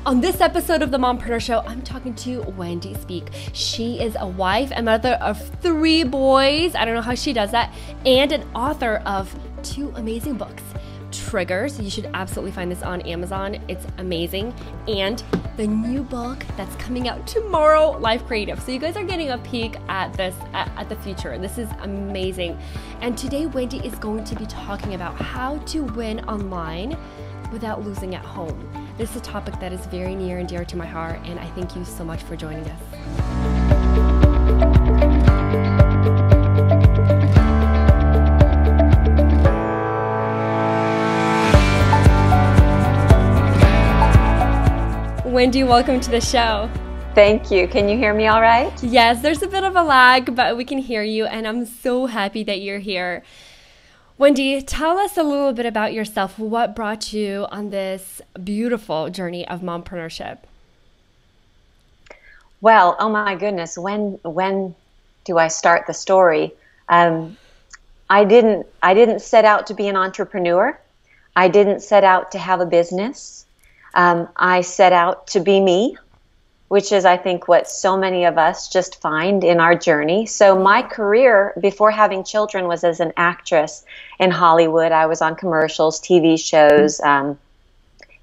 On this episode of the Mompreneur Show, I'm talking to Wendy Speake. She is a wife and mother of 3 boys. I don't know how she does that. And an author of 2 amazing books. Triggers, you should absolutely find this on Amazon. It's amazing. And the new book that's coming out tomorrow, Life Creative. So you guys are getting a peek at this, at the future. This is amazing. And today, Wendy is going to be talking about how to win online without losing at home. This is a topic that is very near and dear to my heart, and I thank you so much for joining us. Wendy, welcome to the show. Thank you. Can you hear me all right? Yes, there's a bit of a lag, but we can hear you, and I'm so happy that you're here. Wendy, tell us a little bit about yourself. What brought you on this beautiful journey of mompreneurship? Well, oh my goodness, when do I start the story? I didn't set out to be an entrepreneur. I didn't set out to have a business. I set out to be me, which is, I think, what so many of us just find in our journey. So my career before having children was as an actress in Hollywood. I was on commercials, TV shows,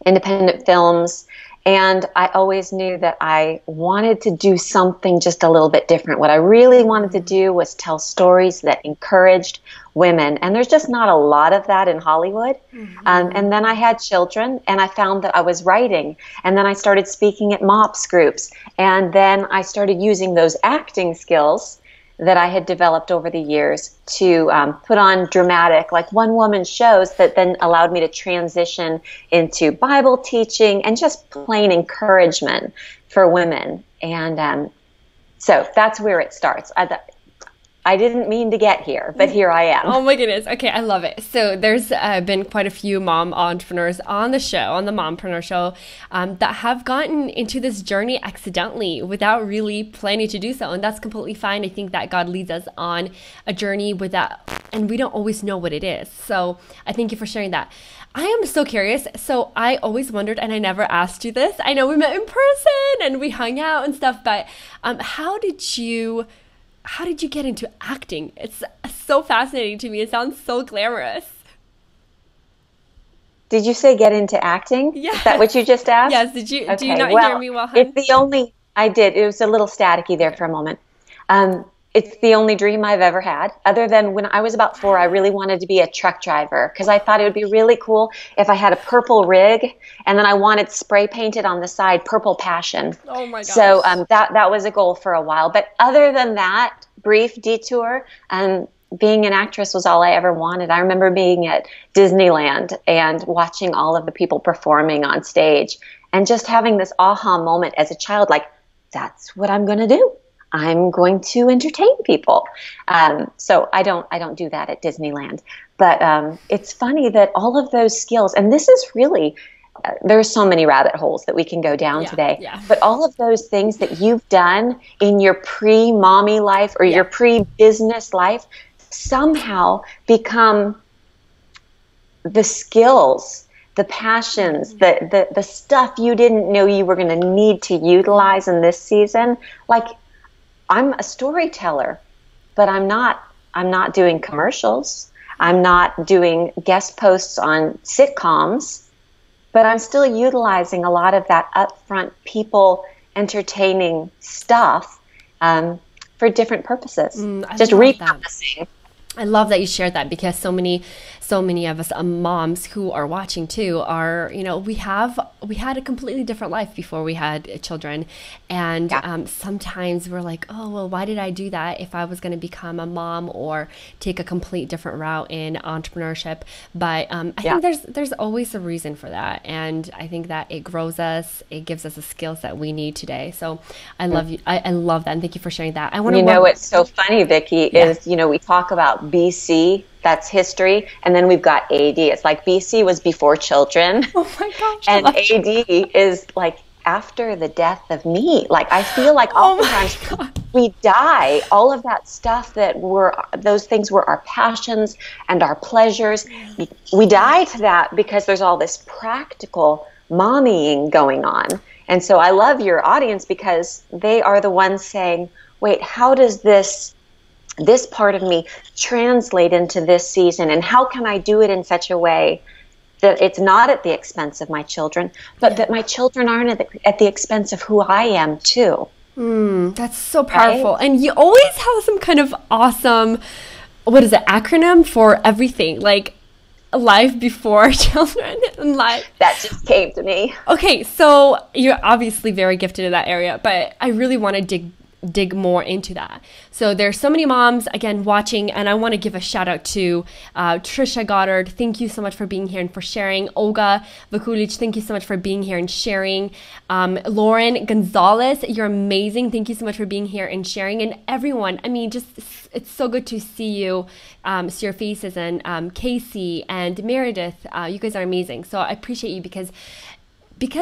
independent films, and I always knew that I wanted to do something just a little bit different. What I really wanted to do was tell stories that encouraged women, and there's just not a lot of that in Hollywood. And then I had children, and I found that I was writing, and then I started speaking at MOPS groups, and then I started using those acting skills that I had developed over the years to put on dramatic, like one-woman shows that then allowed me to transition into Bible teaching and just plain encouragement for women. And so that's where it starts. I didn't mean to get here, but here I am. Oh my goodness. Okay, I love it. So there's been quite a few mom entrepreneurs on the show, on the Mompreneur Show, that have gotten into this journey accidentally without really planning to do so. And that's completely fine. I think that God leads us on a journey without, and we don't always know what it is. So I thank you for sharing that. I am so curious. So I always wondered, and I never asked you this. I know we met in person and we hung out and stuff, but how did you get into acting? It's so fascinating to me. It sounds so glamorous. Did you say get into acting? Yes. Is that what you just asked? Yes. Did you? Okay. Do you not hear me well, hun? I did. It was a little staticky there for a moment. It's the only dream I've ever had, other than when I was about 4, I really wanted to be a truck driver because I thought it would be really cool if I had a purple rig and then I wanted spray painted on the side, Purple Passion. Oh my gosh. So that was a goal for a while. But other than that brief detour, being an actress was all I ever wanted. I remember being at Disneyland and watching all of the people performing on stage and just having this aha moment as a child, like, that's what I'm going to do. I'm going to entertain people. So I don't do that at Disneyland. But it's funny that all of those skills, and this is really, there's so many rabbit holes that we can go down today. Yeah. But all of those things that you've done in your pre-mommy life or your pre-business life somehow become the skills, the passions, the stuff you didn't know you were going to need to utilize in this season. Like, I'm a storyteller, but I'm not doing commercials. I'm not doing guest posts on sitcoms, but I'm still utilizing a lot of that upfront people entertaining stuff for different purposes. Just repurposing. I love that you shared that because so many of us moms who are watching too are, we had a completely different life before we had children. And sometimes we're like, oh, well, why did I do that if I was going to become a mom or take a complete different route in entrepreneurship? But I think there's always a reason for that. And I think that it grows us. It gives us the skills that we need today. So I love you. I love that. And thank you for sharing that. What's so funny, Vicky, is, we talk about BC, that's history, and then we've got AD. It's like BC was before children. Oh my gosh. And AD is like after the death of me. Like, I feel like oftentimes we die. All of that stuff those things were our passions and our pleasures. We die to that because there's all this practical mommying going on. And so I love your audience because they are the ones saying, wait, how does this part of me translate into this season? And how can I do it in such a way that it's not at the expense of my children, but that my children aren't at the expense of who I am too? That's so powerful. Right? And you always have some kind of awesome, what is it, acronym for everything, like life before children and life. That just came to me. Okay, so you're obviously very gifted in that area, but I really want to dig more into that. So there's so many moms, again, watching, and I want to give a shout out to Trisha Goddard. Thank you so much for being here and for sharing. Olga Vakulic, thank you so much for being here and sharing. Lauren Gonzalez, you're amazing. Thank you so much for being here and sharing. And everyone, I mean, just it's so good to see you, see your faces, and Casey and Meredith, you guys are amazing. So I appreciate you because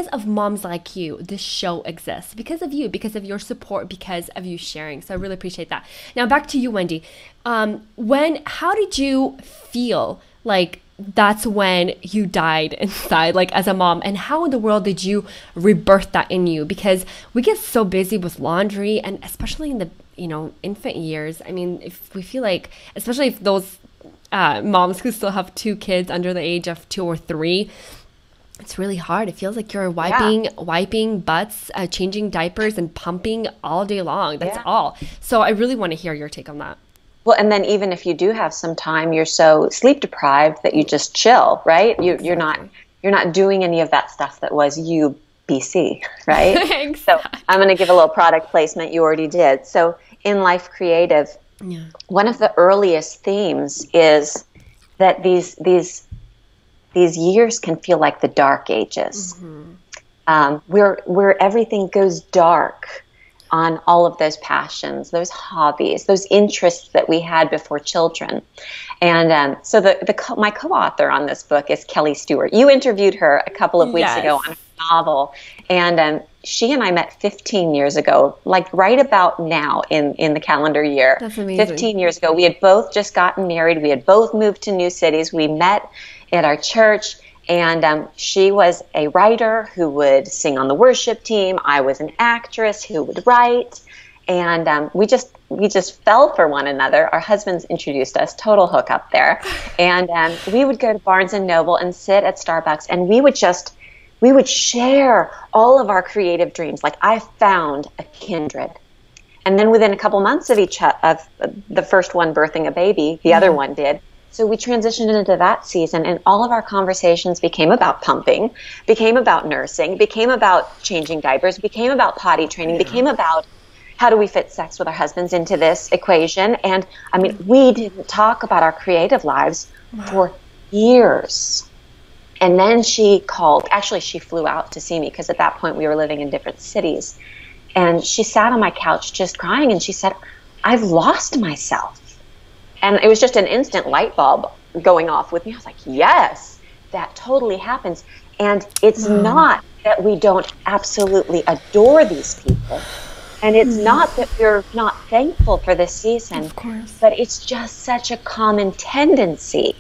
of moms like you, this show exists. Because of you, because of your support, because of you sharing. So I really appreciate that. Now back to you, Wendy. How did you feel like that's when you died inside, like as a mom? And how in the world did you rebirth that in you? Because we get so busy with laundry, and especially in the infant years. I mean, if we feel like, especially if those moms who still have 2 kids under the age of 2 or 3, it's really hard. It feels like you're wiping butts, changing diapers, and pumping all day long. That's all. So I really want to hear your take on that. Well, and then even if you do have some time, you're so sleep deprived that you just chill, right? You're not doing any of that stuff that was UBC, right? Exactly. So I'm going to give a little product placement. You already did. So in Life Creative, one of the earliest themes is that these years can feel like the dark ages, where everything goes dark on all of those passions, those hobbies, those interests that we had before children. And so my co-author on this book is Kelly Stewart. You interviewed her a couple of weeks ago on a novel, and she and I met 15 years ago, like right about now in the calendar year. That's amazing. 15 years ago. We had both just gotten married. We had both moved to new cities. We met at our church, and she was a writer who would sing on the worship team. I was an actress who would write, and we just fell for one another. Our husbands introduced us, total hookup there, and we would go to Barnes and Noble and sit at Starbucks, and we would share all of our creative dreams. Like, I found a kindred. And then within a couple months of the first one birthing a baby, the other one did. So we transitioned into that season, and all of our conversations became about pumping, became about nursing, became about changing diapers, became about potty training, became about how do we fit sex with our husbands into this equation. And I mean, we didn't talk about our creative lives for years. And then she flew out to see me, because at that point we were living in different cities. And she sat on my couch just crying, and she said, I've lost myself. And it was just an instant light bulb going off with me. I was like, yes, that totally happens. And it's not that we don't absolutely adore these people. And it's not that we're not thankful for this season. Of course. But it's just such a common tendency.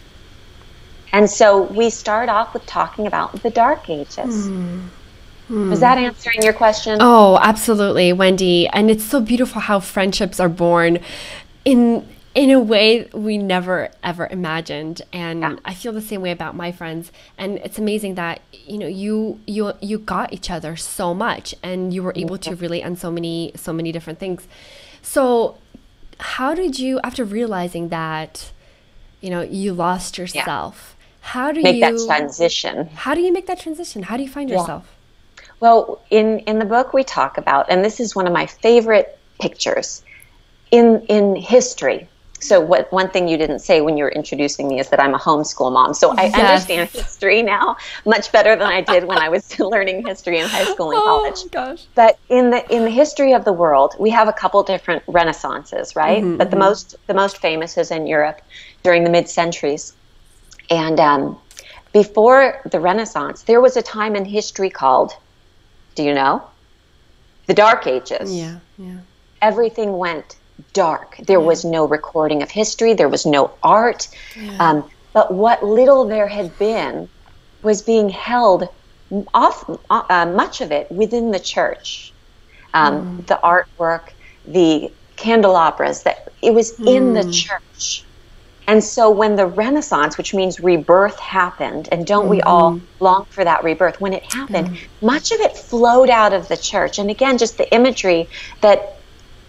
And so we start off with talking about the dark ages. Was that answering your question? Oh, absolutely, Wendy. And it's so beautiful how friendships are born in a way we never ever imagined. And I feel the same way about my friends. And it's amazing that you got each other so much, and you were able to relate on so many different things. So how did you, after realizing that you lost yourself, how do you make that transition? How do you make that transition? How do you find yourself? Well, in the book we talk about, and this is one of my favorite pictures in history. So one thing you didn't say when you were introducing me is that I'm a homeschool mom. So I understand history now much better than I did when I was learning history in high school and college. Oh, gosh. But in the history of the world, we have a couple different renaissances, right? But the most famous is in Europe during the mid-centuries. And before the Renaissance, there was a time in history called, do you know? The Dark Ages. Yeah. Everything went dark. There was no recording of history. There was no art. But what little there had been was being held much of it within the church. The artwork, the candelabras, that it was in the church. And so when the Renaissance, which means rebirth, happened, and don't we all long for that rebirth? When it happened, much of it flowed out of the church. And again, just the imagery that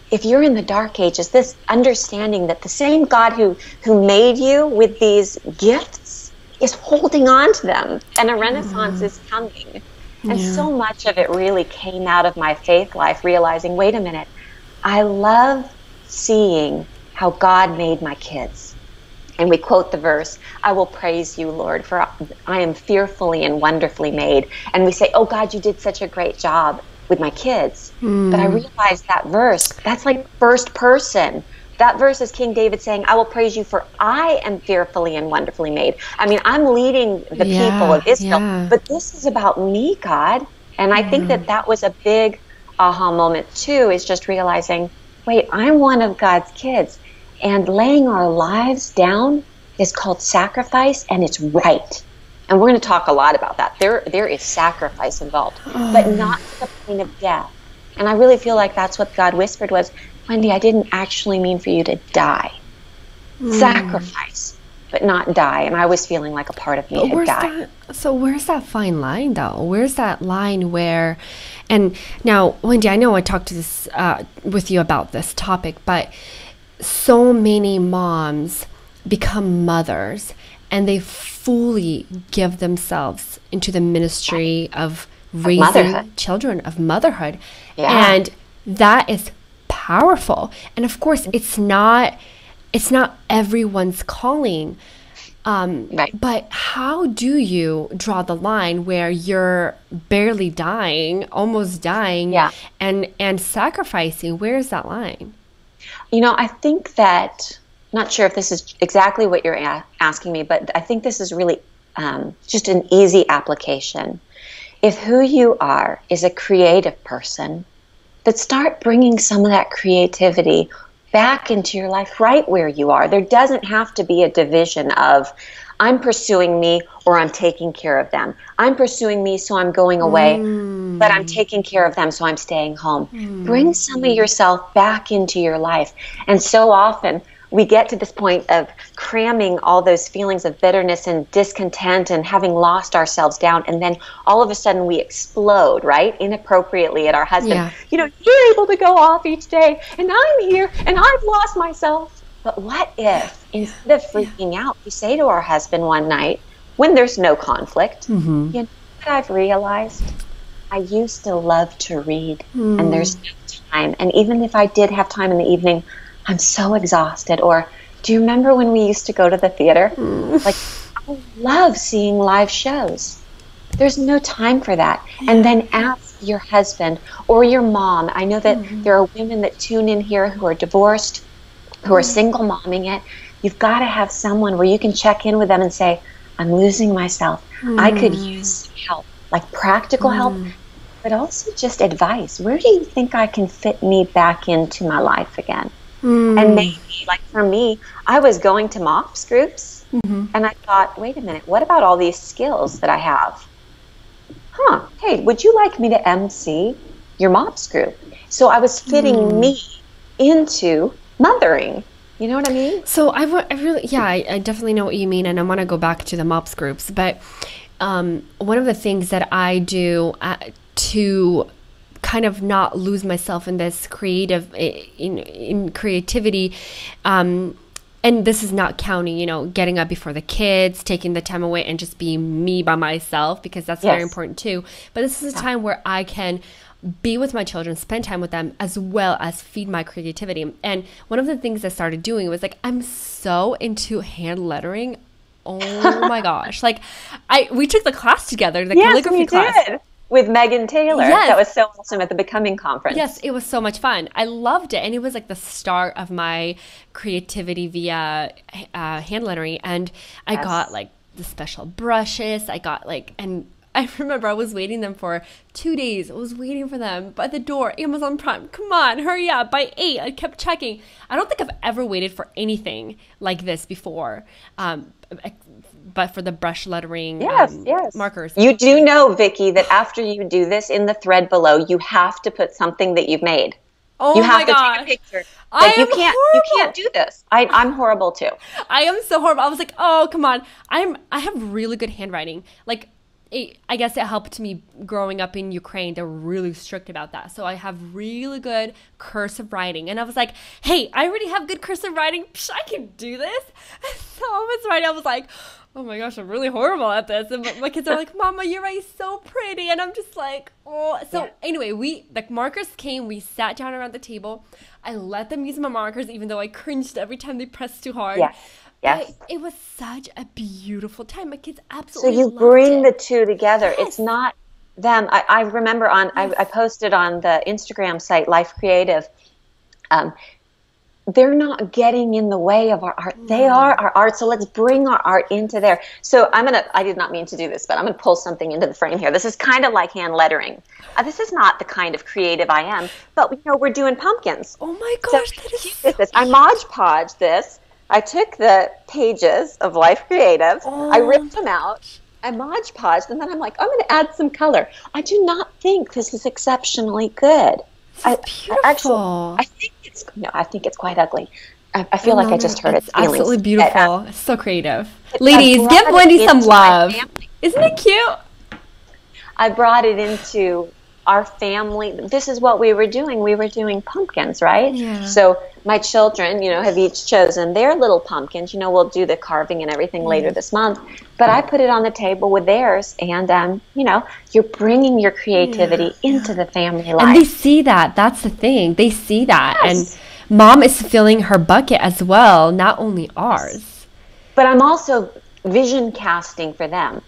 if you're in the Dark Ages, this understanding that the same God who made you with these gifts is holding on to them, and a Renaissance is coming. And so much of it really came out of my faith life, realizing, wait a minute, I love seeing how God made my kids. And we quote the verse, I will praise you, Lord, for I am fearfully and wonderfully made. And we say, oh, God, you did such a great job with my kids. But I realized that verse, that's like first person. That verse is King David saying, I will praise you for I am fearfully and wonderfully made. I mean, I'm leading the people of Israel, but this is about me, God. And I think that was a big aha moment too, is just realizing, wait, I'm one of God's kids. And laying our lives down is called sacrifice, and it's right. And we're going to talk a lot about that. There is sacrifice involved, but not to the point of death. And I really feel like that's what God whispered was, Wendy, I didn't actually mean for you to die. Sacrifice, but not die. And I was feeling like a part of me had died. So where's that fine line, though? Where's that line where... And now, Wendy, I know I talked to this with you about this topic, but so many moms become mothers and they fully give themselves into the ministry of raising children, of motherhood. And that is powerful. And of course, it's not everyone's calling. But how do you draw the line where you're barely dying, almost dying, and sacrificing? Where's that line? You know, I think that, not sure if this is exactly what you're asking me, but I think this is really just an easy application. If who you are is a creative person, then start bringing some of that creativity back into your life right where you are. There doesn't have to be a division of, I'm pursuing me or I'm taking care of them. I'm pursuing me, so I'm going away, but I'm taking care of them, so I'm staying home. Bring some of yourself back into your life. And so often we get to this point of cramming all those feelings of bitterness and discontent and having lost ourselves down, and then all of a sudden we explode, right, inappropriately at our husband. You know, you're able to go off each day, and I'm here, and I've lost myself. But what if, instead of freaking out, we say to our husband one night, when there's no conflict, you know what I've realized? I used to love to read, and there's no time. And even if I did have time in the evening, I'm so exhausted. Or do you remember when we used to go to the theater? Like, I love seeing live shows. There's no time for that. And then ask your husband or your mom. I know that there are women that tune in here who are divorced, who are single momming it. You've got to have someone where you can check in with them and say, I'm losing myself. I could use some help, like practical help, but also just advice. Where do you think I can fit me back into my life again? And maybe, like for me, I was going to MOPS groups, and I thought, wait a minute, what about all these skills that I have? Hey, would you like me to MC your MOPS group? So I was fitting me into mothering. You know what I mean? So I definitely know what you mean, and I want to go back to the MOPS groups. But one of the things that I do to kind of not lose myself in this in creativity, and this is not counting, you know, getting up before the kids, taking the time away and just being me by myself, because that's very important too. But this is a time where I can be with my children, spend time with them, as well as feed my creativity. And one of the things I started doing was, like, I'm so into hand lettering. Oh my gosh. Like, we took the class together, the calligraphy class. Yes, we did. With Megan Taylor. Yes. That was so awesome at the Becoming Conference. Yes, it was so much fun. I loved it. And it was like the start of my creativity via hand lettering. And I got like the special brushes. And I remember I was waiting them for 2 days. I was waiting for them by the door. Amazon Prime, come on, hurry up. By 8, I kept checking. I don't think I've ever waited for anything like this before. but for the brush lettering yes. markers. You do know, Vicky, that after you do this, in the thread below, you have to put something that you've made. Oh you have my to gosh. take a picture. Like you can't do this. I'm horrible too. I am so horrible. I was like, oh, come on. I have really good handwriting. Like, I guess it helped me growing up in Ukraine. They're really strict about that. So I have really good cursive writing. And I was like, hey, I already have good cursive writing. Psh, I can do this. So I was writing. I was like, oh my gosh, I'm really horrible at this. And my kids are like, Mama, you're writing so pretty. And I'm just like, oh. So anyway, the markers came. We sat down around the table. I let them use my markers, even though I cringed every time they pressed too hard. Yeah. Yes. But it was such a beautiful time. My kids absolutely loved it. So you bring the two together. Yes. It's not them. I remember I posted on the Instagram site, Life Creative. They're not getting in the way of our art. They are our art. So let's bring our art into there. So I did not mean to do this, but I'm going to pull something into the frame here. This is kind of like hand lettering. This is not the kind of creative I am, but we're doing pumpkins. Oh my gosh, so that is so this. I Mod Podge this. I took the pages of Life Creative, I ripped them out, I Mod Podged, and then I'm like, I'm going to add some color. I do not think this is exceptionally good. Beautiful. I think it's quite ugly. I feel like I just hurt its feelings. Absolutely beautiful. It's so creative. Ladies, give Wendy some love. Isn't it cute? I brought it into our family. This is what we were doing. We were doing pumpkins, right? Yeah. So my children, have each chosen their little pumpkins. We'll do the carving and everything later this month. But I put it on the table with theirs, and you're bringing your creativity into the family life. And they see that. That's the thing. They see that, yes. And Mom is filling her bucket as well, not only ours. But I'm also vision casting for them.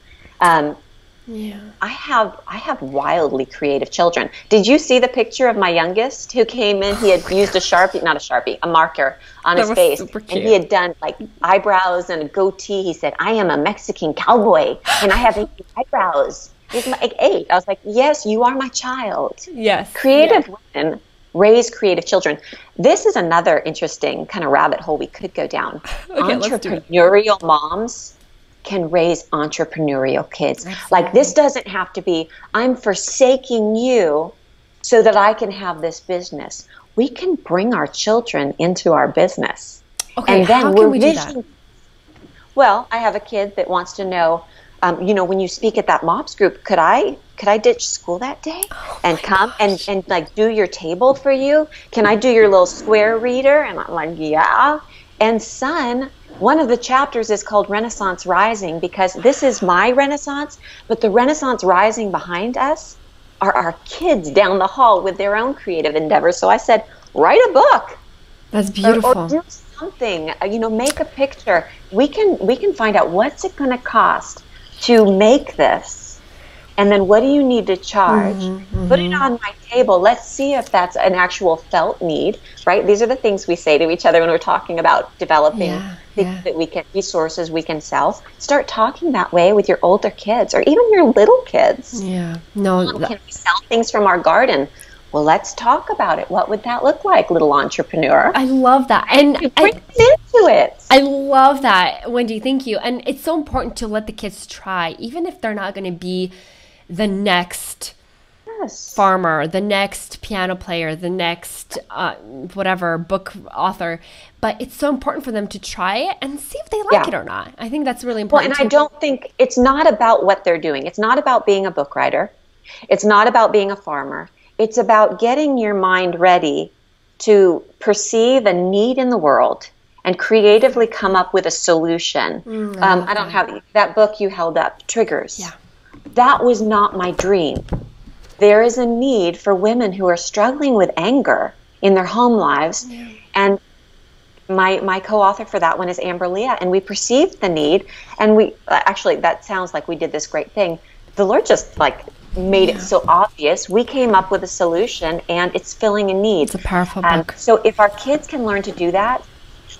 I have wildly creative children. Did you see the picture of my youngest who came in? He had used a marker on his face. And he had done like eyebrows and a goatee. He said, I am a Mexican cowboy and I have eyebrows. He's like 8. I was like, yes, you are my child. Yes. Creative women raise creative children. This is another interesting kind of rabbit hole we could go down. Okay, Entrepreneurial moms can raise entrepreneurial kids. Absolutely. Like, this doesn't have to be, I'm forsaking you so that I can have this business. We can bring our children into our business. Okay, and then how can we do that? Well, I have a kid that wants to know, when you speak at that MOPS group, could I ditch school that day and come and like do your table for you? Can I do your little square reader? And I'm like, yeah. And son, one of the chapters is called Renaissance Rising, because this is my Renaissance, but the Renaissance Rising behind us are our kids down the hall with their own creative endeavors. So I said, write a book. That's beautiful. Or do something, make a picture. We can find out what's it going to cost to make this. And then what do you need to charge? Put it on my table. Let's see if that's an actual felt need, right? These are the things we say to each other when we're talking about developing things that we can, resources we can sell. Start talking that way with your older kids or even your little kids. Yeah. No. Can we sell things from our garden? Well, let's talk about it. What would that look like, little entrepreneur? I love that. And bring it into it. I love that, Wendy. Thank you. And it's so important to let the kids try, even if they're not going to be the next farmer, the next piano player, the next whatever book author. But it's so important for them to try it and see if they like it or not. I think that's really important. Well, and I don't think it's not about what they're doing. It's not about being a book writer. It's not about being a farmer. It's about getting your mind ready to perceive a need in the world and creatively come up with a solution. I don't have that book you held up, Triggers. Yeah. That was not my dream. There is a need for women who are struggling with anger in their home lives. Yeah. And my co-author for that one is Amber Leah. And we perceived the need. And we actually, that sounds like we did this great thing. The Lord just made it so obvious. We came up with a solution and it's filling a need. It's a powerful book. So if our kids can learn to do that,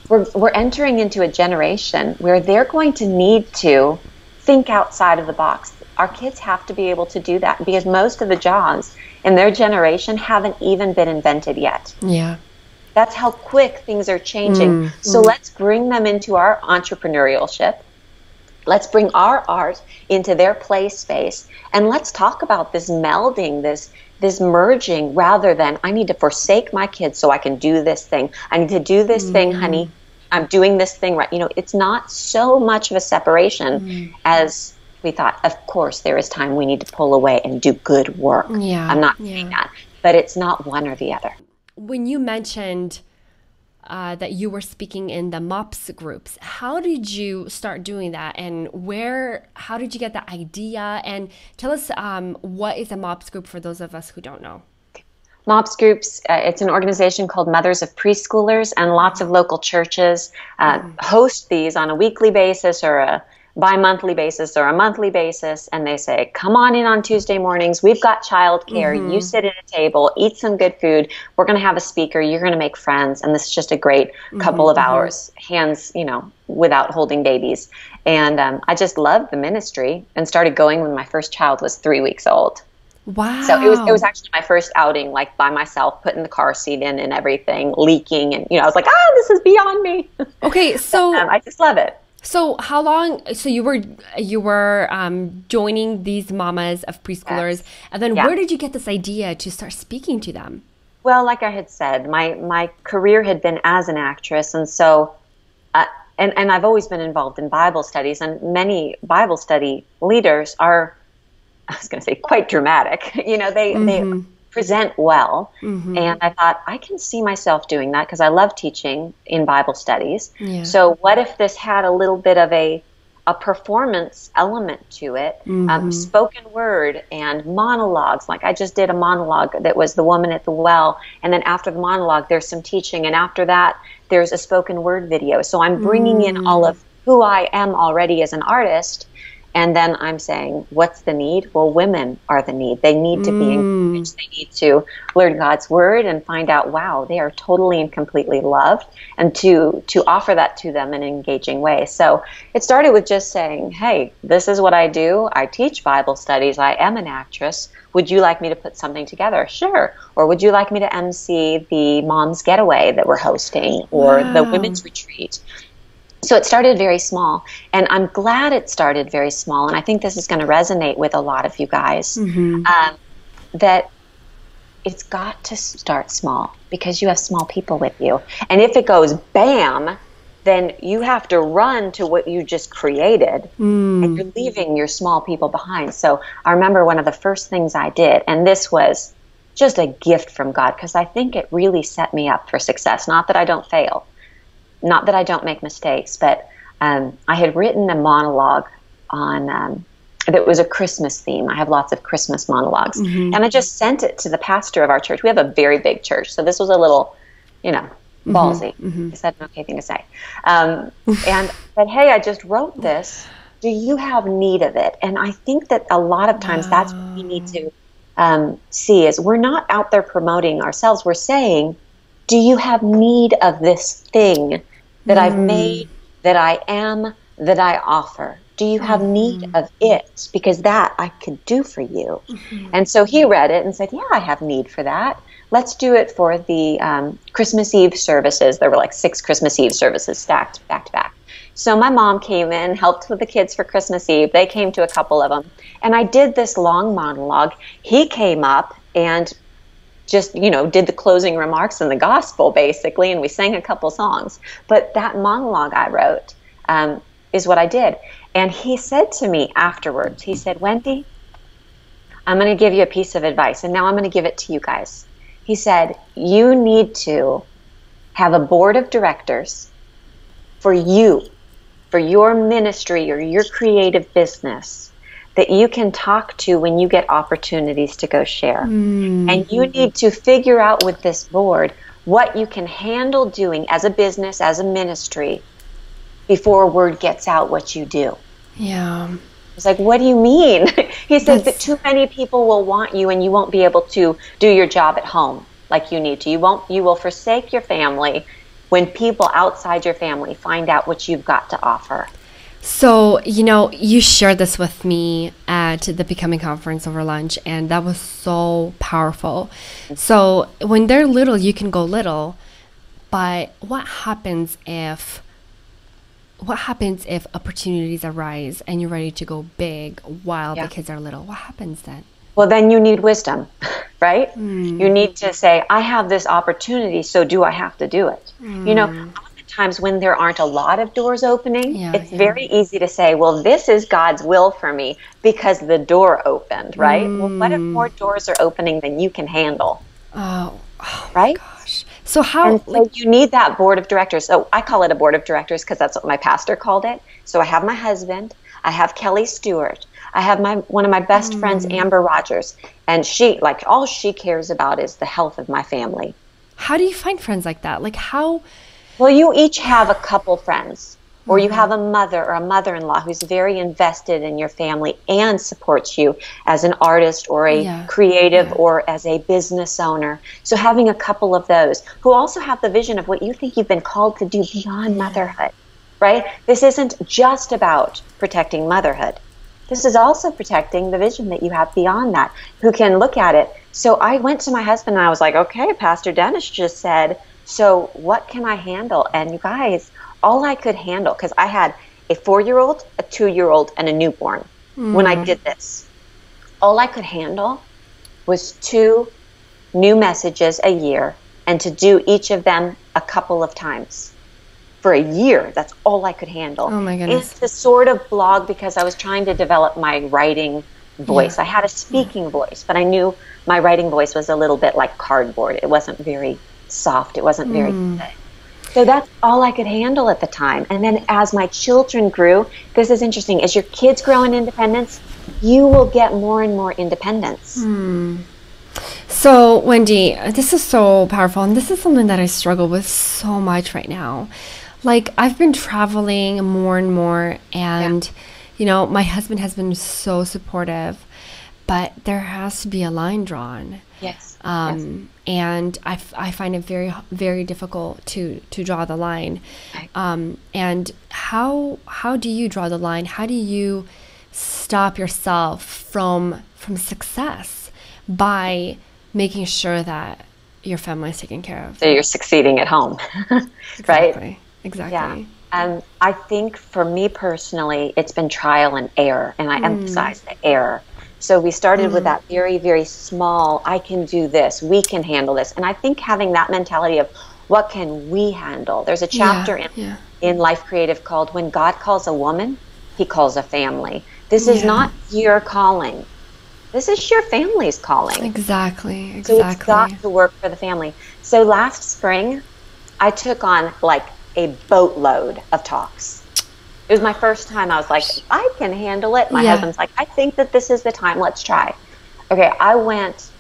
we're entering into a generation where they're going to need to think outside of the box. Our kids have to be able to do that because most of the jobs in their generation haven't even been invented yet. Yeah. That's how quick things are changing. So let's bring them into our entrepreneurship Let's bring our art into their play space, and let's talk about this melding, this merging, rather than I need to forsake my kids so I can do this thing. I need to do this thing, honey. I'm doing this thing right. It's not so much of a separation as we thought. Of course, there is time we need to pull away and do good work. Yeah, I'm not saying that, but it's not one or the other. When you mentioned that you were speaking in the MOPS groups, how did you start doing that, and how did you get the idea? And tell us, what is a MOPS group for those of us who don't know? MOPS groups, it's an organization called Mothers of Preschoolers, and lots of local churches host these on a weekly basis or a bi-monthly basis or a monthly basis, and they say, come on in on Tuesday mornings. We've got childcare. You sit at a table, eat some good food. We're going to have a speaker. You're going to make friends, and this is just a great couple of hours, hands, without holding babies. And I just loved the ministry and started going when my first child was 3 weeks old. Wow. So it was actually my first outing, like by myself, putting the car seat in and everything, leaking, and I was like, this is beyond me. Okay, so I just love it. So how long? So you were joining these mamas of preschoolers, and then where did you get this idea to start speaking to them? Well, like I had said, my career had been as an actress, and so and I've always been involved in Bible studies, and many Bible study leaders are, I was going to say, quite dramatic. They present well. And I thought, I can see myself doing that because I love teaching in Bible studies. Yeah. So what if this had a little bit of a performance element to it, spoken word and monologues. Like I just did a monologue that was the woman at the well. And then after the monologue, there's some teaching. And after that, there's a spoken word video. So I'm bringing in all of who I am already as an artist. And then I'm saying, what's the need? Well, women are the need. They need to be encouraged. They need to learn God's word and find out, wow, they are totally and completely loved, and to offer that to them in an engaging way. So it started with just saying, hey, this is what I do. I teach Bible studies. I am an actress. Would you like me to put something together? Sure. Or would you like me to MC the Mom's Getaway that we're hosting, or the Women's Retreat? So it started very small, and I'm glad it started very small, and I think this is going to resonate with a lot of you guys, that it's got to start small because you have small people with you. And if it goes bam, then you have to run to what you just created, and you're leaving your small people behind. So I remember one of the first things I did, and this was just a gift from God, because I think it really set me up for success. Not that I don't fail. Not that I don't make mistakes, but I had written a monologue on that was a Christmas theme. I have lots of Christmas monologues. And I just sent it to the pastor of our church. We have a very big church, so this was a little, ballsy. Is that an okay thing to say? And said, hey, I just wrote this. Do you have need of it? And I think that a lot of times that's what we need to see is we're not out there promoting ourselves. We're saying, do you have need of this thing that I've made, that I am, that I offer? Do you have need of it? Because that I could do for you. And so he read it and said, yeah, I have need for that. Let's do it for the Christmas Eve services. There were like 6 Christmas Eve services stacked back to back. So my mom came in, helped with the kids for Christmas Eve. They came to a couple of them. And I did this long monologue. He came up and just, did the closing remarks in the gospel, basically, and we sang a couple songs. But that monologue I wrote is what I did. And he said to me afterwards, he said, Wendy, I'm going to give you a piece of advice, and now I'm going to give it to you guys. He said, you need to have a board of directors for you, for your ministry or your creative business, that you can talk to when you get opportunities to go share. And you need to figure out with this board what you can handle doing as a business, as a ministry, before word gets out what you do. Yeah. I was like, what do you mean? He said that too many people will want you and you won't be able to do your job at home like you need to. You will forsake your family when people outside your family find out what you've got to offer. So, you shared this with me at the Becoming Conference over lunch, and that was so powerful. So when they're little, you can go little, but what happens if what happens if opportunities arise and you're ready to go big while Yeah. the kids are little? What happens then? Well, then you need wisdom, right? You need to say, I have this opportunity, so do I have to do it? Oftentimes when there aren't a lot of doors opening, it's very easy to say, well, this is God's will for me because the door opened, right? Well, what if more doors are opening than you can handle? Oh right? Gosh. So how, so you need that board of directors. So I call it a board of directors because that's what my pastor called it. So I have my husband, I have Kelly Stewart, I have one of my best friends, Amber Rogers, and she, like, all she cares about is the health of my family. How do you find friends like that? Like how? Well, you each have a couple friends, or you have a mother or a mother-in-law who's very invested in your family and supports you as an artist or a creative or as a business owner. So having a couple of those who also have the vision of what you think you've been called to do beyond motherhood, right? This isn't just about protecting motherhood. This is also protecting the vision that you have beyond that, who can look at it. So I went to my husband and I was like, okay, Pastor Dennis just said, so what can I handle? And you guys, all I could handle, because I had a 4-year-old, a 2-year-old, and a newborn when I did this. All I could handle was 2 new messages a year and to do each of them a couple of times. For a year, that's all I could handle. Oh my goodness. It's the sort of blog because I was trying to develop my writing voice. I had a speaking voice, but I knew my writing voice was a little bit like cardboard. It wasn't very soft. It wasn't very good. So that's all I could handle at the time. And then as my children grew, this is interesting, as your kids grow in independence, you will get more and more independence. So, Wendy, this is so powerful, and this is something that I struggle with so much right now. Like, I've been traveling more and more, and, you know, my husband has been so supportive, but there has to be a line drawn. Yes. And I find it very, very difficult to draw the line. And how do you draw the line? How do you stop yourself from success by making sure that your family is taken care of? So you're succeeding at home, right? Exactly. Yeah. I think for me personally, it's been trial and error, and I emphasize the error. So we started with that very, very small, I can do this, we can handle this. And I think having that mentality of what can we handle? There's a chapter in Life Creative called When God Calls a Woman, He Calls a Family. This is not your calling. This is your family's calling. Exactly. So it's got to work for the family. So last spring, I took on like a boatload of talks. It was my first time. I was like, I can handle it. My husband's like, I think that this is the time. Let's try. Okay, I went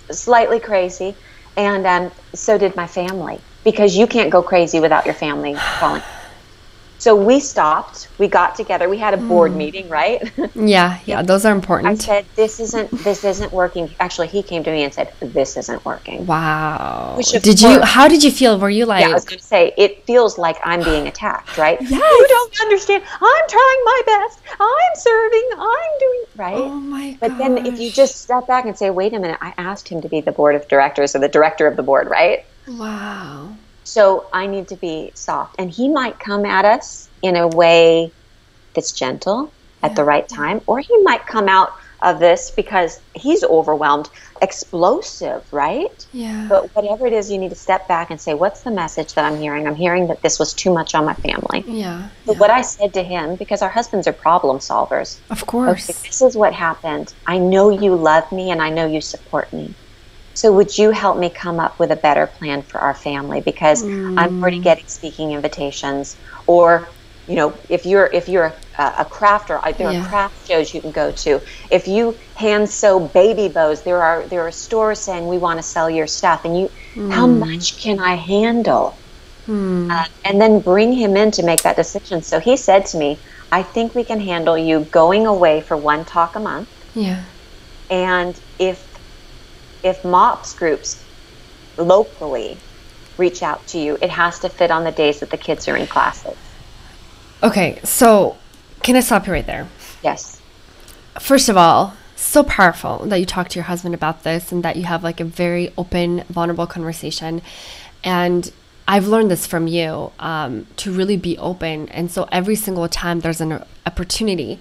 slightly crazy, and so did my family, because you can't go crazy without your family calling. So we stopped. We got together. We had a board meeting, right? Yeah, those are important. I said, this isn't working. Actually, he came to me and said, this isn't working. Wow. How did you feel? Were you like... Yeah, I was going to say, it feels like I'm being attacked, right? Yes. You don't understand. I'm trying my best. I'm serving. I'm doing... Right? Oh my gosh. But then if you just step back and say, wait a minute, I asked him to be the board of directors or the director of the board, right? Wow. So I need to be soft. And he might come at us in a way that's gentle at the right time, or he might come out of this because he's overwhelmed, explosive, right? Yeah. But whatever it is, you need to step back and say, what's the message that I'm hearing? I'm hearing that this was too much on my family. Yeah. But what I said to him, because our husbands are problem solvers. Of course. Okay, this is what happened. I know you love me and I know you support me. So would you help me come up with a better plan for our family? Because I'm already getting speaking invitations, or, you know, if you're a crafter, there are craft shows you can go to. If you hand sew baby bows, there are stores saying we want to sell your stuff, and how much can I handle? And then bring him in to make that decision. So he said to me, I think we can handle you going away for 1 talk a month. Yeah. And if MOPS groups locally reach out to you, it has to fit on the days that the kids are in classes. Okay, so can I stop you right there? Yes. First of all, so powerful that you talk to your husband about this and that you have like a very open, vulnerable conversation. And I've learned this from you, to really be open. And so every single time there's an opportunity,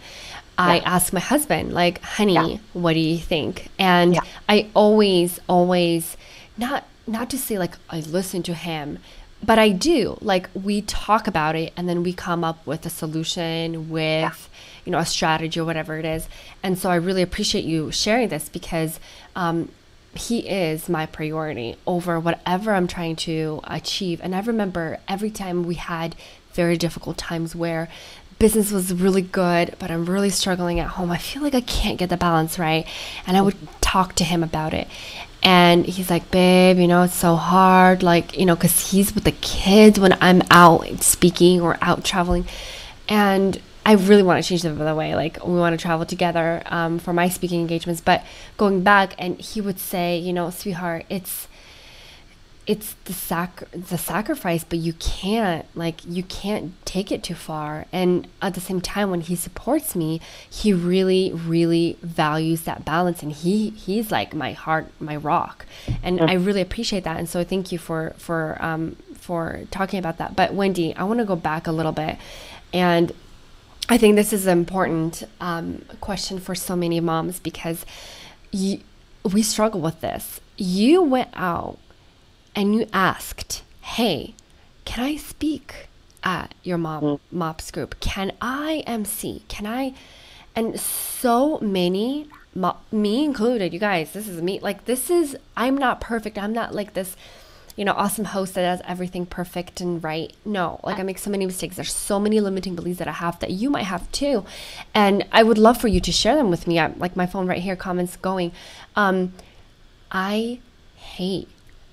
I ask my husband, like, honey, what do you think? And I always, not to say like I listen to him, but I do. Like, we talk about it and then we come up with a solution with, a strategy or whatever it is. And so I really appreciate you sharing this, because he is my priority over whatever I'm trying to achieve. And I remember every time we had very difficult times where business was really good, but I'm really struggling at home. I feel like I can't get the balance right. And I would talk to him about it. And he's like, babe, it's so hard. Like, because he's with the kids when I'm out speaking or out traveling. And I really want to change that, by the way. Like, we want to travel together for my speaking engagements. But going back, and he would say, sweetheart, it's the sacrifice, but you can't take it too far. And at the same time, when he supports me, he really, really values that balance. And he's like my heart, my rock. And I really appreciate that. And so thank you for talking about that. But Wendy, I want to go back a little bit, and I think this is an important question for so many moms, because we struggle with this. You went out and you asked, hey, can I speak at your MOPS group? Can I MC? Can I? And so many, me included, you guys, this is me. Like, I'm not perfect. I'm not like this, awesome host that does everything perfect and right. No, like, I make so many mistakes. There's so many limiting beliefs that I have that you might have too. And I would love for you to share them with me. I'm like, my phone right here, comments going. I hate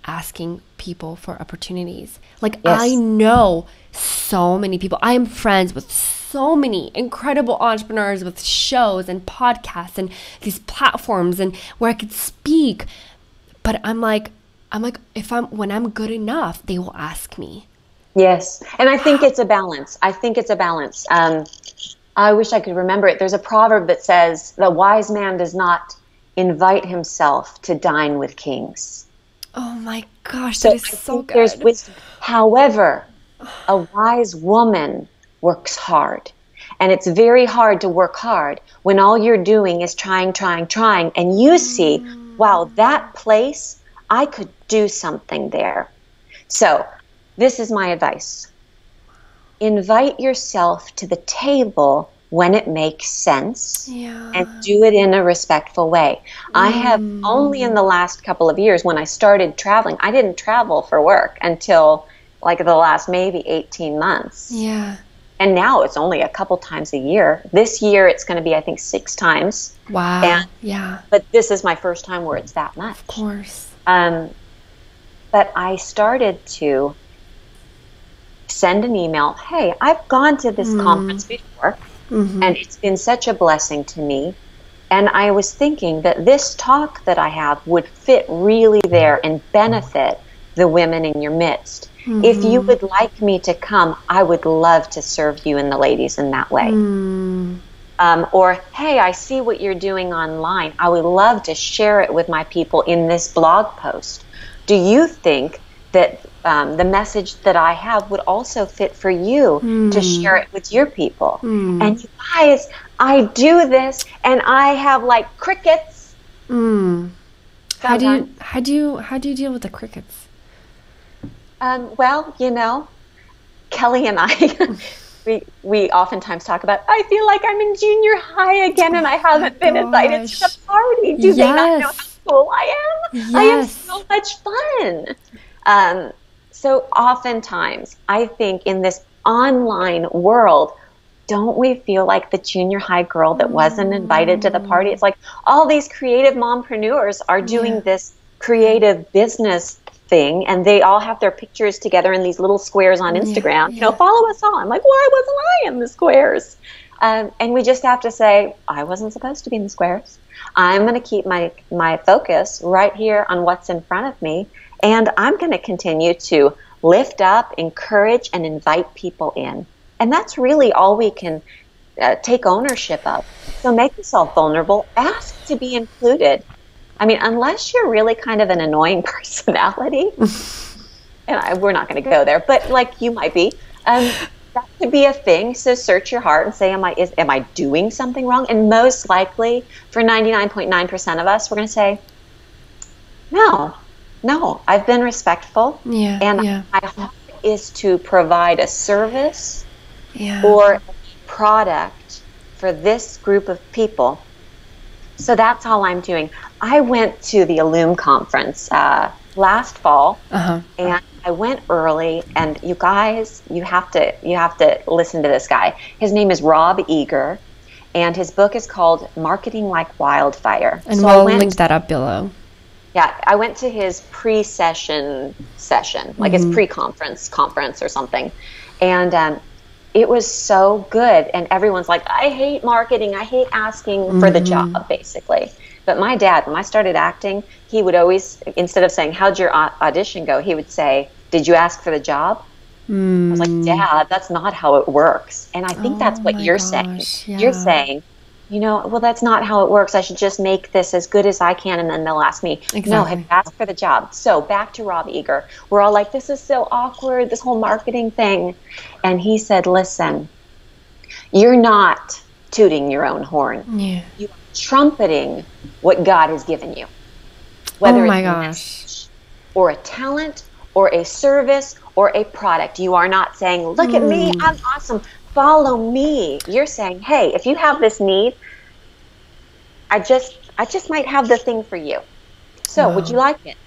asking people for opportunities. Like, I know so many people. I am friends with so many incredible entrepreneurs with shows and podcasts and these platforms and where I could speak. But I'm like, when I'm good enough, they will ask me. Yes. And I think it's a balance. I wish I could remember it. There's a proverb that says, the wise man does not invite himself to dine with kings. Oh my gosh, that is so good. There's wisdom. However, a wise woman works hard. And it's very hard to work hard when all you're doing is trying. And you see, wow, that place, I could do something there. So this is my advice. Invite yourself to the table when it makes sense, and do it in a respectful way. I have only in the last couple of years, when I started traveling, I didn't travel for work until like the last maybe 18 months. Yeah. And now it's only a couple times a year. This year it's going to be, I think, 6 times. Wow. But this is my first time where it's that much. Of course. But I started to send an email, hey, I've gone to this conference before. And it's been such a blessing to me. And I was thinking that this talk that I have would fit really there and benefit the women in your midst. If you would like me to come, I would love to serve you and the ladies in that way. Or, hey, I see what you're doing online. I would love to share it with my people in this blog post. Do you think that the message that I have would also fit for you to share it with your people? And you guys, I do this and I have like crickets. How do you deal with the crickets? Well, Kelly and I, we oftentimes talk about, I feel like I'm in junior high again and I haven't been invited to the party. Do they not know how cool I am? I have so much fun. So oftentimes, I think in this online world, don't we feel like the junior high girl that wasn't invited to the party? It's like all these creative mompreneurs are doing this creative business thing, and they all have their pictures together in these little squares on Instagram. Follow us on. Like, why wasn't I in the squares? And we just have to say, I wasn't supposed to be in the squares. I'm going to keep my focus right here on what's in front of me. And I'm going to continue to lift up, encourage, and invite people in. And that's really all we can take ownership of. So make yourself vulnerable. Ask to be included. I mean, unless you're really kind of an annoying personality, and we're not going to go there, but like you might be. That could be a thing. So search your heart and say, am I doing something wrong? And most likely, for 99.9% of us, we're going to say, no, I've been respectful. My heart is to provide a service or a product for this group of people. So that's all I'm doing. I went to the Illume conference last fall, and I went early. And you guys, you have to listen to this guy. His name is Rob Eager, and his book is called Marketing Like Wildfire. And we'll link that up below. Yeah, I went to his pre-session, like his pre-conference or something, and it was so good. And everyone's like, I hate marketing. I hate asking for the job, basically. But my dad, when I started acting, he would always, instead of saying, how'd your audition go? He would say, did you ask for the job? I was like, Dad, that's not how it works. And I think that's what you're saying. Yeah. You're saying, well, that's not how it works. I should just make this as good as I can, and then they'll ask me. Exactly. No, have you asked for the job? So back to Rob Eager. We're all like, this is so awkward, this whole marketing thing. And he said, listen, you're not tooting your own horn. Yeah. You're trumpeting what God has given you. Whether it's a message or a talent or a service or a product. You are not saying, look at me, I'm awesome. Follow me. You're saying, hey, if you have this need, I just might have the thing for you. So would you like it?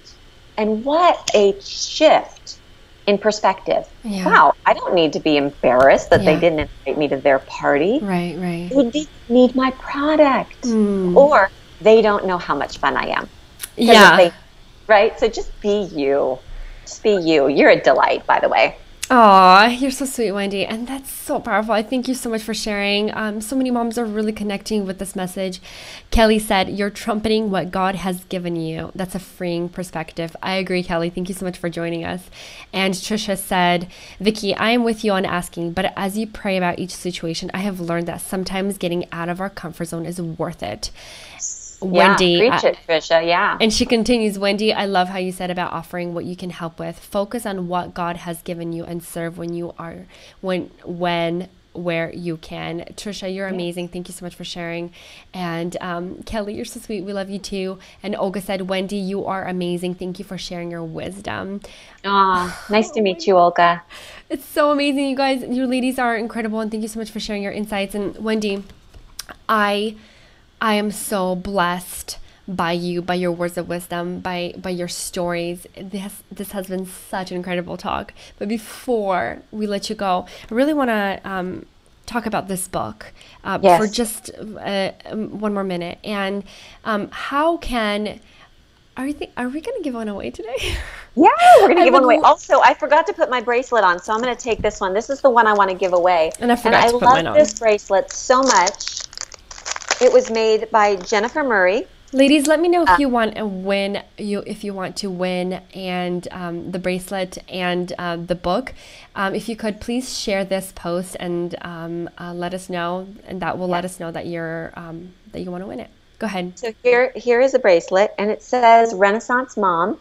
And what a shift in perspective. Yeah. Wow, I don't need to be embarrassed that they didn't invite me to their party. Right. They didn't need my product. Or they don't know how much fun I am. Right? So just be you. Just be you. You're a delight, by the way. Aw, you're so sweet, Wendy. And that's so powerful. I thank you so much for sharing. So many moms are really connecting with this message. Kelly said, you're trumpeting what God has given you. That's a freeing perspective. I agree, Kelly. Thank you so much for joining us. And Trisha said, Vicky, I am with you on asking, but as you pray about each situation, I have learned that sometimes getting out of our comfort zone is worth it. Wendy, preach it, Trisha. Yeah. And she continues, Wendy, I love how you said about offering what you can help with. Focus on what God has given you and serve when you are, where you can. Trisha, you're amazing. Thank you so much for sharing. And Kelly, you're so sweet. We love you too. And Olga said, Wendy, you are amazing. Thank you for sharing your wisdom. Nice to meet you, Olga. It's so amazing, you guys. You ladies are incredible, and thank you so much for sharing your insights. And Wendy, I am so blessed by you, by your words of wisdom, by your stories. This has been such an incredible talk. But before we let you go, I really want to talk about this book for just one more minute. And are we going to give one away today? Yeah, we're going to give one away. Also, I forgot to put my bracelet on, so I'm going to take this one. This is the one I want to give away. And I forgot to put mine on. I love this bracelet so much. It was made by Jennifer Murray. Ladies, let me know if you want to win. If you want to win and the bracelet and the book. If you could please share this post and let us know, and that will let us know that you're that you want to win it. Go ahead. So here is a bracelet, and it says Renaissance Mom,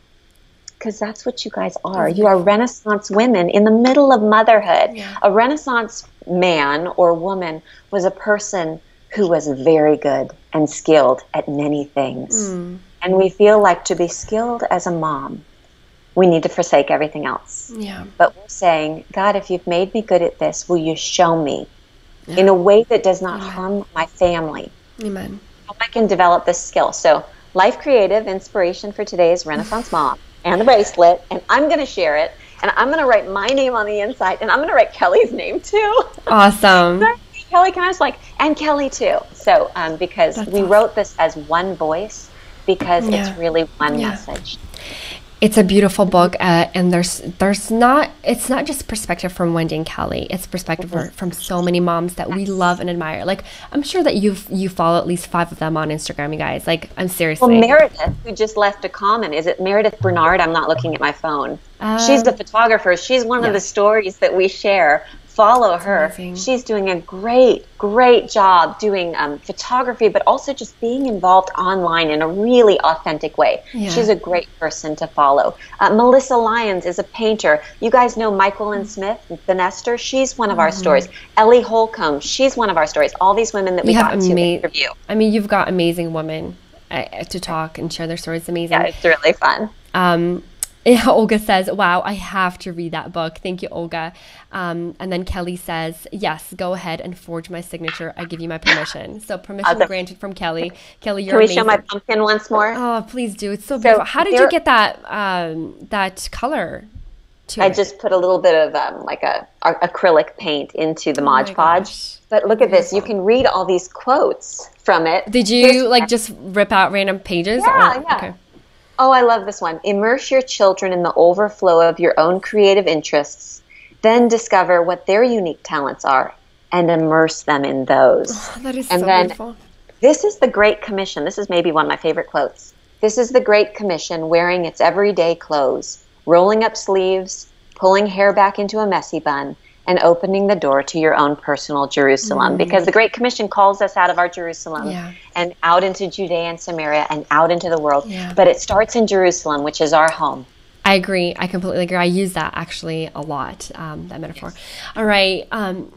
because that's what you guys are. You are Renaissance women in the middle of motherhood. Yeah. A Renaissance man or woman was a person who was very good and skilled at many things. And we feel like to be skilled as a mom, we need to forsake everything else. Yeah. But we're saying, God, if you've made me good at this, will you show me in a way that does not harm my family? Amen. How I can develop this skill. So Life Creative inspiration for today is Renaissance Mom and the bracelet, and I'm going to share it, and I'm going to write my name on the inside, and I'm going to write Kelly's name too. Awesome. Kelly, can I just and Kelly too. So, because we wrote this as one voice, because it's really one message. It's a beautiful book, and it's not just perspective from Wendy and Kelly. It's perspective from so many moms that we love and admire. Like, I'm sure that you follow at least 5 of them on Instagram, you guys. Like, I'm seriously. Well, Meredith, who just left a comment, is it Meredith Bernard? I'm not looking at my phone. She's the photographer. She's one of the stories that we share follow her. Amazing. She's doing a great job doing photography, but also just being involved online in a really authentic way. Yeah. She's a great person to follow. Melissa Lyons is a painter. You guys know Michael and Smith, the Nester. She's one of our stories. Ellie Holcomb, she's one of our stories. All these women that we got to interview. I mean, you've got amazing women to talk and share their stories. Amazing. Yeah, it's really fun. Olga says, wow, I have to read that book. Thank you, Olga. And then Kelly says, yes, go ahead and forge my signature. I give you my permission. So permission granted from Kelly. Kelly, you're amazing. Can we show my pumpkin once more? Oh, please do. It's so beautiful. How did you get that that color to it? I just put a little bit of like a acrylic paint into the Mod Podge. But look at this. You can read all these quotes from it. Did you just rip out random pages? Yeah. Okay. Oh, I love this one. Immerse your children in the overflow of your own creative interests, then discover what their unique talents are and immerse them in those. Oh, that is and so then, beautiful. This is the Great Commission. This is maybe one of my favorite quotes. This is the Great Commission wearing its everyday clothes, rolling up sleeves, pulling hair back into a messy bun, and opening the door to your own personal Jerusalem. Because the Great Commission calls us out of our Jerusalem and out into Judea and Samaria and out into the world. Yeah. But it starts in Jerusalem, which is our home. I agree. I completely agree. I use that actually a lot, that metaphor. Yes. All right.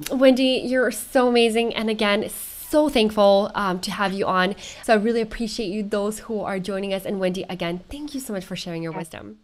Wendy, you're so amazing. And again, so thankful to have you on. So I really appreciate you, those who are joining us. And Wendy, again, thank you so much for sharing your wisdom.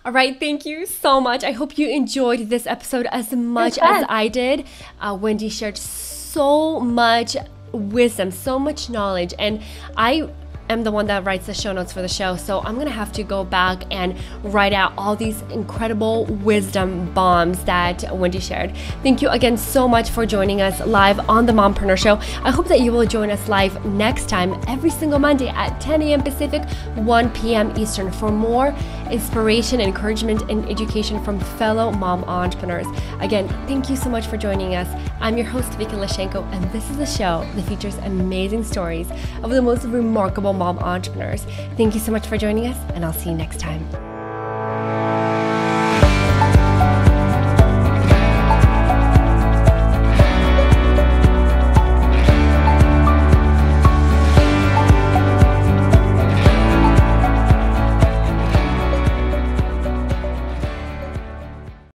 All right, thank you so much. I hope you enjoyed this episode as much as I did. Wendy shared so much wisdom, so much knowledge, and I am the one that writes the show notes for the show, so I'm gonna have to go back and write out all these incredible wisdom bombs that Wendy shared. Thank you again so much for joining us live on the Mompreneur Show. I hope that you will join us live next time every single Monday at 10 a.m. Pacific, 1 p.m. Eastern for more inspiration, encouragement, and education from fellow mom entrepreneurs. Again, thank you so much for joining us. I'm your host, Vicky Lashenko, and this is a show that features amazing stories of the most remarkable mom entrepreneurs. Thank you so much for joining us, and I'll see you next time.